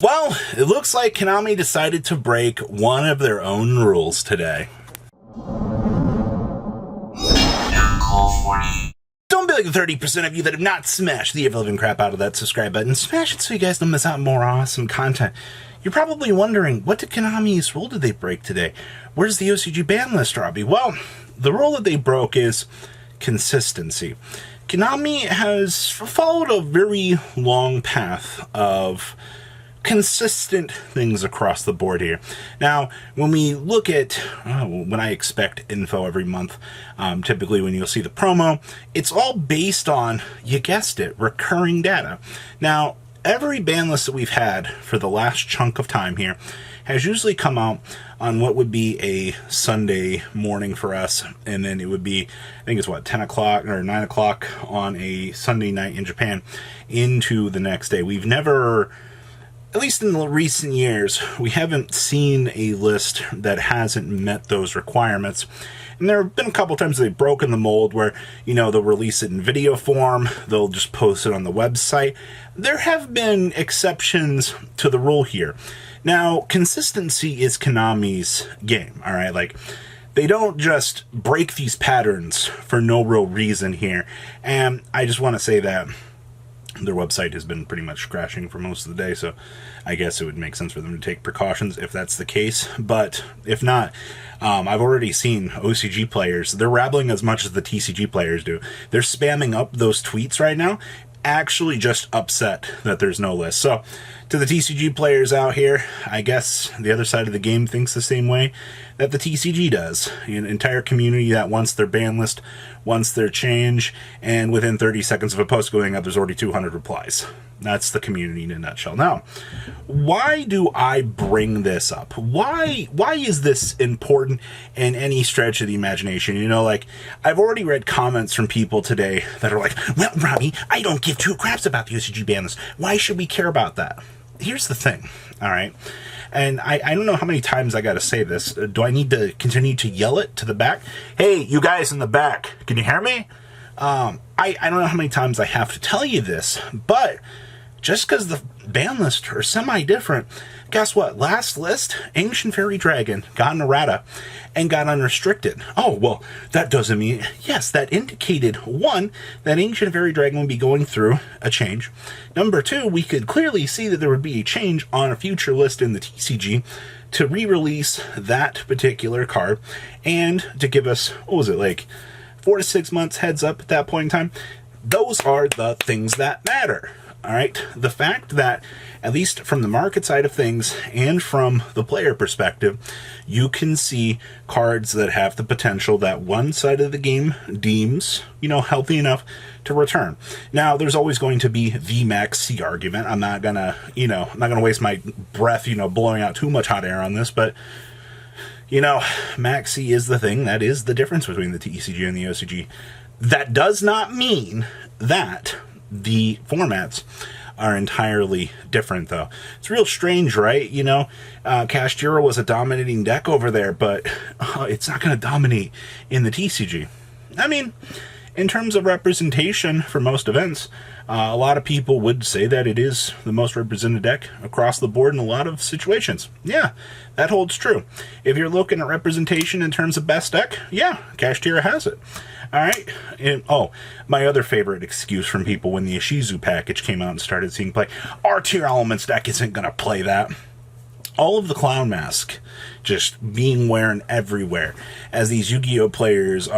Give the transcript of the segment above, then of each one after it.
Well, it looks like Konami decided to break one of their own rules today. Don't be like the 30% of you that have not smashed the ever-living crap out of that subscribe button. Smash it so you guys don't miss out on more awesome content. You're probably wondering, what did Konami's rule did they break today? Where's the OCG ban list, Robbie? Well, the rule that they broke is consistency. Konami has followed a very long path of consistent things across the board here. Now, when we look at when I expect info every month, typically when you'll see the promo, it's all based on, you guessed it, recurring data. Now, every ban list that we've had for the last chunk of time here has usually come out on what would be a Sunday morning for us, and then it would be, I think it's what, 10 o'clock or 9 o'clock on a Sunday night in Japan into the next day. We've never, at least in the recent years, we haven't seen a list that hasn't met those requirements. And there have been a couple times they've broken the mold where, they'll release it in video form, they'll just post it on the website. There have been exceptions to the rule here. Now, consistency is Konami's game, all right? Like, they don't just break these patterns for no real reason here. And I just want to say that their website has been pretty much crashing for most of the day, so I guess it would make sense for them to take precautions if that's the case. But if not, I've already seen OCG players, they're rabbling as much as the TCG players do. They're spamming up those tweets right now, actually just upset that there's no list. So to the TCG players out here, I guess the other side of the game thinks the same way that the TCG does. An entire community that wants their ban list, wants their change, and within 30 seconds of a post going up, there's already 200 replies. That's the community in a nutshell. Now, why do I bring this up? Why is this important in any stretch of the imagination? I've already read comments from people today that are like, well, Robbie, I don't give two craps about the OCG ban list. Why should we care about that? Here's the thing, all right? And I don't know how many times I got to say this. Do I need to continue to yell it to the back? Hey, you guys in the back, can you hear me? I don't know how many times I have to tell you this, but just because the ban lists are semi-different, guess what? Last list, Ancient Fairy Dragon got an errata and got unrestricted. Oh, well, that doesn't mean... Yes, that indicated, one, that Ancient Fairy Dragon would be going through a change. Number two, we could clearly see that there would be a change on a future list in the TCG to re-release that particular card and to give us, 4 to 6 months heads up at that point in time. Those are the things that matter. All right, the fact that, at least from the market side of things and from the player perspective, you can see cards that have the potential that one side of the game deems, healthy enough to return. Now, there's always going to be the Max C argument. I'm not gonna, waste my breath, blowing out too much hot air on this, but Max C is the thing that is the difference between the TCG and the OCG. That does not mean that the formats are entirely different, though. It's real strange, right? Cashtira was a dominating deck over there, but it's not going to dominate in the TCG. I mean, in terms of representation for most events, a lot of people would say that it is the most represented deck across the board in a lot of situations. Yeah, that holds true. If you're looking at representation in terms of best deck, yeah, Cashtira has it. All right. And, my other favorite excuse from people when the Ishizu package came out and started seeing play, our Tier Elements deck isn't going to play that. All of the Clown Mask just being worn everywhere as these Yu-Gi-Oh players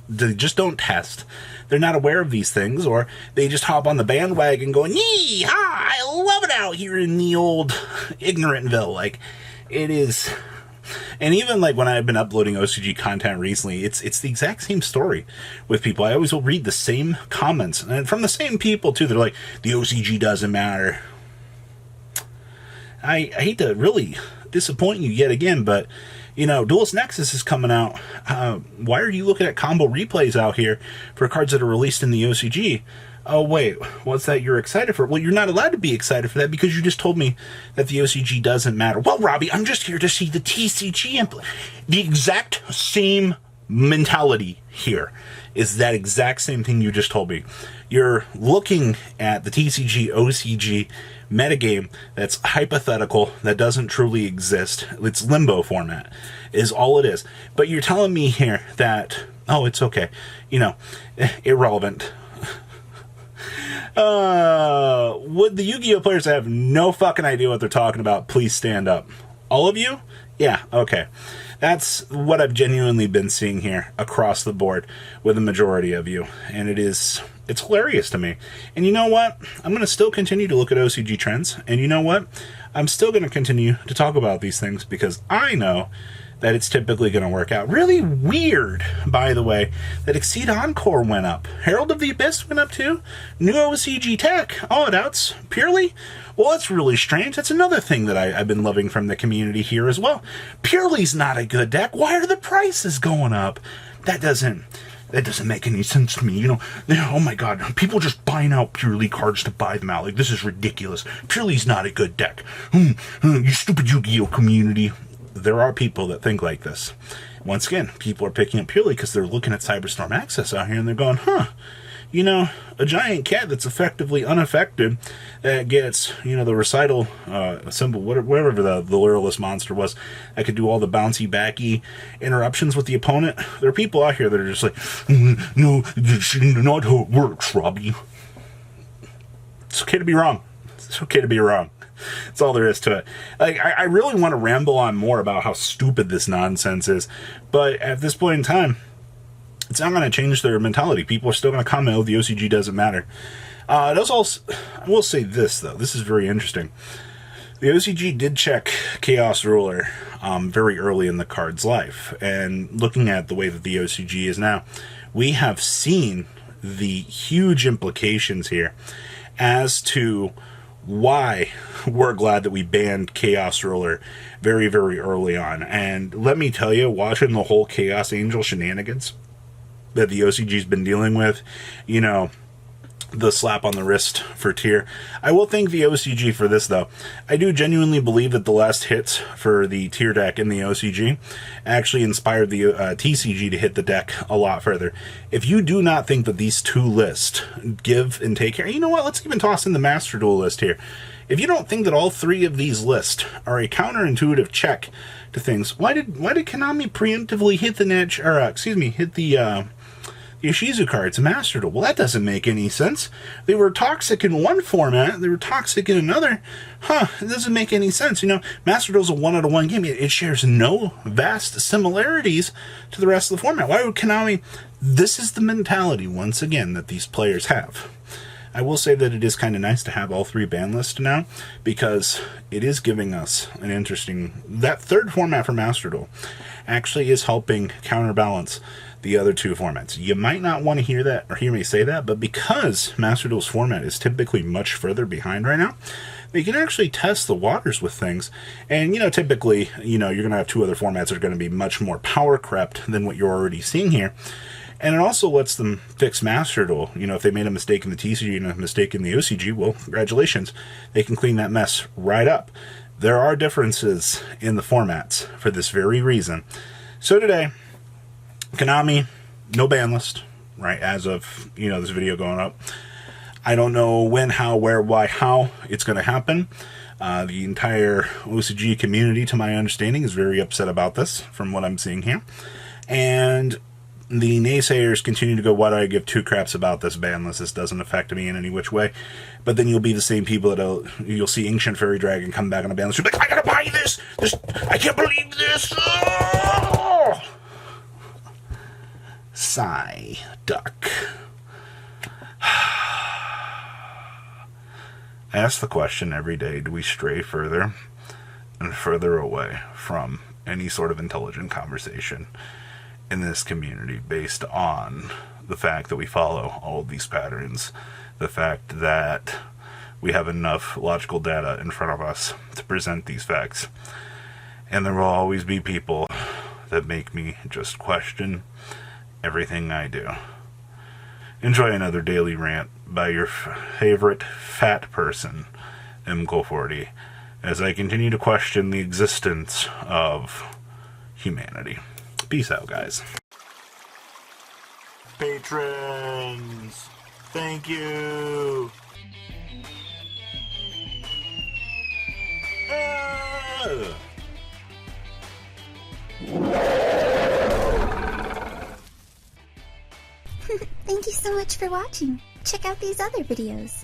they just don't test. They're not aware of these things, or they just hop on the bandwagon going, yee, ha, I love it out here in the old Ignorantville. It is... And even when I've been uploading OCG content recently, it's the exact same story with people. I always will read the same comments, and from the same people too. They're like, the OCG doesn't matter. I hate to really disappoint you yet again, but Duelist Nexus is coming out. Why are you looking at combo replays out here for cards that are released in the OCG? Oh, wait, what's that you're excited for? Well, you're not allowed to be excited for that because you just told me that the OCG doesn't matter. Well, Robbie, I'm just here to see the TCG. The exact same mentality here is that exact same thing you just told me. You're looking at the TCG, OCG metagame that's hypothetical, that doesn't truly exist. It's limbo format, is all it is. But you're telling me here that, oh, it's okay. You know, irrelevant. Would the Yu-Gi-Oh players have no fucking idea what they're talking about? Please stand up. All of you? Yeah, okay. That's what I've genuinely been seeing here across the board with the majority of you. And it's hilarious to me. And you know what? I'm going to still continue to look at OCG trends. And you know what? I'm still going to continue to talk about these things because I know that it's typically going to work out. Really weird, by the way, that Exceed Encore went up. Herald of the Abyss went up too. New OCG Tech, all it outs, Purely. Well, that's really strange. That's another thing that I've been loving from the community here as well. Purely's not a good deck. Why are the prices going up? That doesn't make any sense to me. You know, oh my god, people just buying out Purely cards to buy them out. Like, this is ridiculous. Purely's not a good deck. You stupid Yu-Gi-Oh community. There are people that think like this. Once again, people are picking up Purely because they're looking at Cyberstorm Access out here and they're going, you know, a giant cat that's effectively unaffected, that gets, you know, the recital symbol, whatever the lureless monster was, that could do all the bouncy backy interruptions with the opponent. There are people out here that are just like, no, this is not how it works, Robbie. It's okay to be wrong. It's okay to be wrong. That's all there is to it. Like, I really want to ramble on more about how stupid this nonsense is, but at this point in time, it's not going to change their mentality. People are still going to comment, oh, the OCG doesn't matter. It also, I will say this, though. This is very interesting. The OCG did check Chaos Ruler very early in the card's life, and looking at the way that the OCG is now, we have seen the huge implications here as to why we're glad that we banned Chaos Ruler very, very early on. And let me tell you, watching the whole Chaos Angel shenanigans that the OCG's been dealing with, you know, the slap on the wrist for tier. I will thank the OCG for this, though. I do genuinely believe that the last hits for the tier deck in the OCG actually inspired the TCG to hit the deck a lot further. If you do not think that these two lists give and take care, you know what? Let's even toss in the Master Duel list here. If you don't think that all three of these lists are a counterintuitive check to things, why did Konami preemptively hit the Yoshizu cards, Master Duel? Well, that doesn't make any sense. They were toxic in one format, they were toxic in another. It doesn't make any sense. You know, Master Duel's a 1-out-of-1 game. It shares no vast similarities to the rest of the format. Why would Konami? This is the mentality, once again, that these players have. I will say that it is kind of nice to have all three ban lists now, because it is giving us an interesting... That third format for Master Duel actually is helping counterbalance the other two formats. You might not want to hear that or hear me say that, but because Master Duel's format is typically much further behind right now, they can actually test the waters with things. And, you know, typically, you know, you're going to have two other formats that are going to be much more power crept than what you're already seeing here. And it also lets them fix Master Duel. You know, if they made a mistake in the TCG and a mistake in the OCG, well, congratulations. They can clean that mess right up. There are differences in the formats for this very reason. So today, Konami, no ban list, right, as of, you know, this video going up. I don't know when, how, where, why, how it's going to happen. The entire OCG community, to my understanding, is very upset about this, from what I'm seeing here. And the naysayers continue to go, why do I give two craps about this ban list? This doesn't affect me in any which way. But then you'll be the same people that you'll see Ancient Fairy Dragon come back on a ban list. You'll be like, I gotta buy this! I can't believe this! Oh! Sigh, duck. I ask the question every day, do we stray further and further away from any sort of intelligent conversation in this community based on the fact that we follow all of these patterns, the fact that we have enough logical data in front of us to present these facts. And there will always be people that make me just question everything I do. Enjoy another daily rant by your favorite fat person, MCO40, as I continue to question the existence of humanity. Peace out, guys. Patrons, thank you. Thank you so much for watching. Check out these other videos.